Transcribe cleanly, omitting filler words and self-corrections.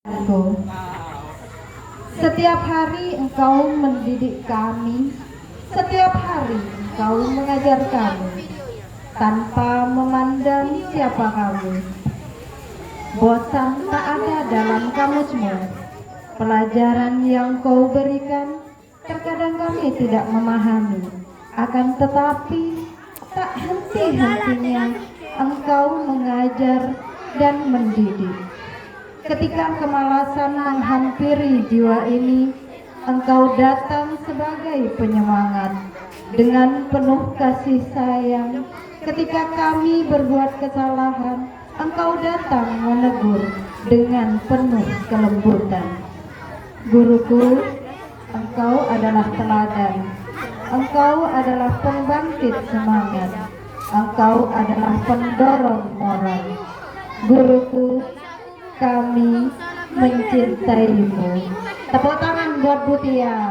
Engkau. Setiap hari Engkau mendidik kami, setiap hari Engkau mengajar kami, tanpa memandang siapa kami. Bosan tak ada dalam kamusmu. Pelajaran yang Kau berikan, terkadang kami tidak memahami. Akan tetapi, tak henti-hentinya Engkau mengajar dan mendidik. Ketika kemalasan menghampiri jiwa ini, Engkau datang sebagai penyemangat dengan penuh kasih sayang. Ketika kami berbuat kesalahan, Engkau datang menegur dengan penuh kelembutan. Guruku, Engkau adalah teladan. Engkau adalah pembangkit semangat. Engkau adalah pendorong moral. Guruku, kami mencintaimu. Tepuk tangan buat Butia.